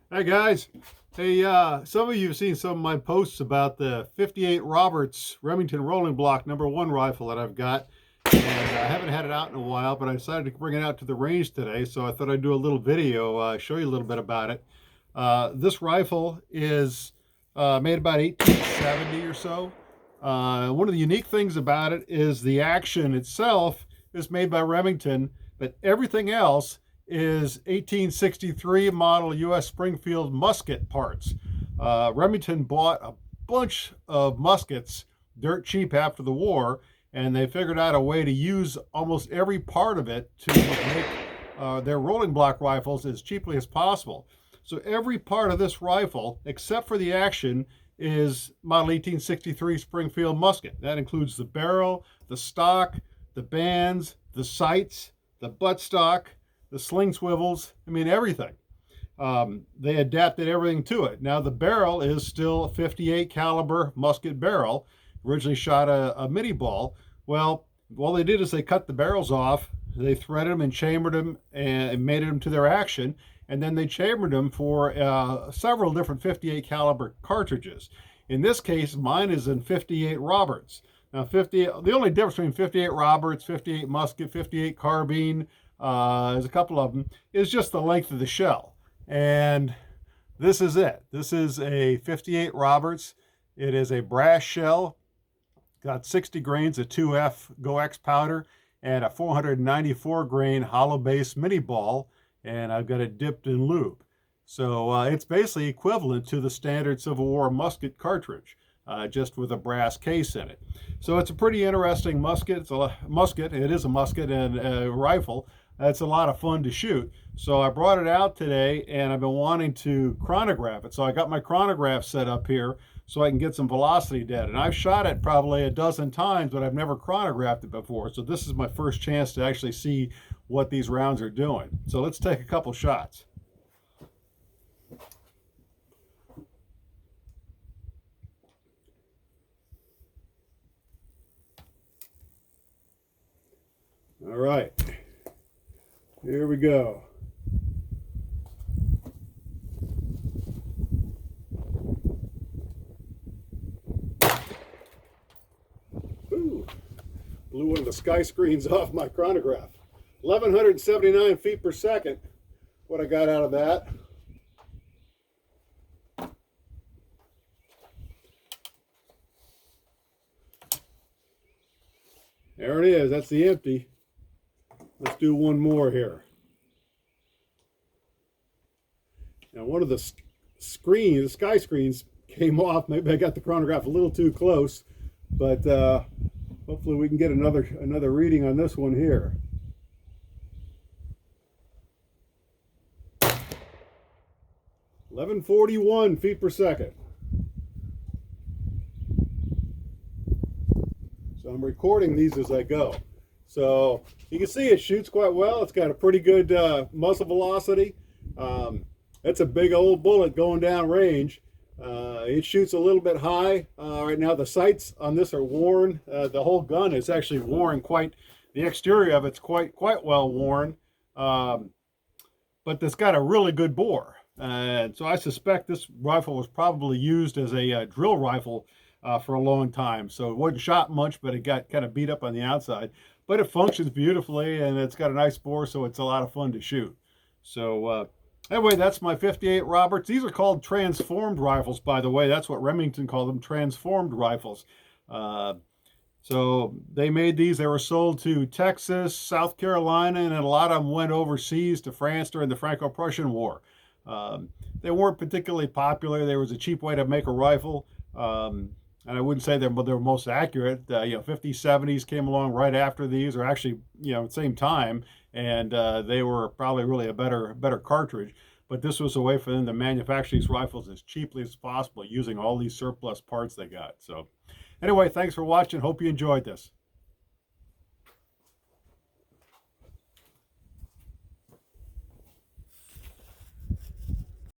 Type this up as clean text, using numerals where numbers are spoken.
Hey guys, hey, some of you have seen some of my posts about the 58 Roberts Remington rolling block #1 rifle that I've got, and I haven't had it out in a while, but I decided to bring it out to the range today, so I thought I'd do a little video, show you a little bit about it. This rifle is made about 1870 or so. One of the unique things about it is the action itself is made by Remington, but everything else is 1863 model U.S. Springfield musket parts. Remington bought a bunch of muskets dirt cheap after the war, and they figured out a way to use almost every part of it to make their rolling block rifles as cheaply as possible. So every part of this rifle, except for the action, is model 1863 Springfield musket. That includes the barrel, the stock, the bands, the sights, the buttstock, the sling swivels, I mean, everything. They adapted everything to it. Now the barrel is still a 58 caliber musket barrel, originally shot a mini ball. Well, all they did is they cut the barrels off, they threaded them and chambered them and made them to their action, and then they chambered them for several different 58 caliber cartridges. In this case, mine is in 58 Roberts. Now, the only difference between 58 Roberts, 58 musket, 58 carbine, there's a couple of them, is just the length of the shell. And this is it. This is a 58 Roberts. It is a brass shell, got 60 grains of 2F GoX powder and a 494 grain hollow base mini ball, and I've got it dipped in lube. So it's basically equivalent to the standard Civil War musket cartridge, just with a brass case in it. So it's a pretty interesting musket. It's a musket. It is a musket and a rifle. It's a lot of fun to shoot. So I brought it out today, and I've been wanting to chronograph it. So I got my chronograph set up here so I can get some velocity data. And I've shot it probably a dozen times, but I've never chronographed it before. So this is my first chance to actually see what these rounds are doing. So let's take a couple shots. All right, here we go. Ooh, blew one of the sky screens off my chronograph. 1,179 feet per second, what I got out of that. There it is, that's the empty. Let's do one more here. Now one of the sky screens came off. Maybe I got the chronograph a little too close, but hopefully we can get another reading on this one here. 1141 feet per second. So I'm recording these as I go. So you can see it shoots quite well. It's got a pretty good muzzle velocity. It's a big old bullet going down range. It shoots a little bit high. Right now the sights on this are worn. The whole gun is actually worn the exterior of it's quite well worn. But it's got a really good bore. And so I suspect this rifle was probably used as a drill rifle for a long time. So it wasn't shot much, but it got kind of beat up on the outside. But it functions beautifully, and it's got a nice bore, so it's a lot of fun to shoot. So anyway, that's my 58 Roberts. These are called transformed rifles, by the way. That's what Remington called them, transformed rifles. So they made these. They were sold to Texas, South Carolina, and a lot of them went overseas to France during the Franco-Prussian War. They weren't particularly popular. There was a cheap way to make a rifle. And I wouldn't say they're most accurate. 50s, 70s came along right after these, or actually, same time, and they were probably really a better cartridge. But this was a way for them to manufacture these rifles as cheaply as possible using all these surplus parts they got. So anyway, thanks for watching. Hope you enjoyed this.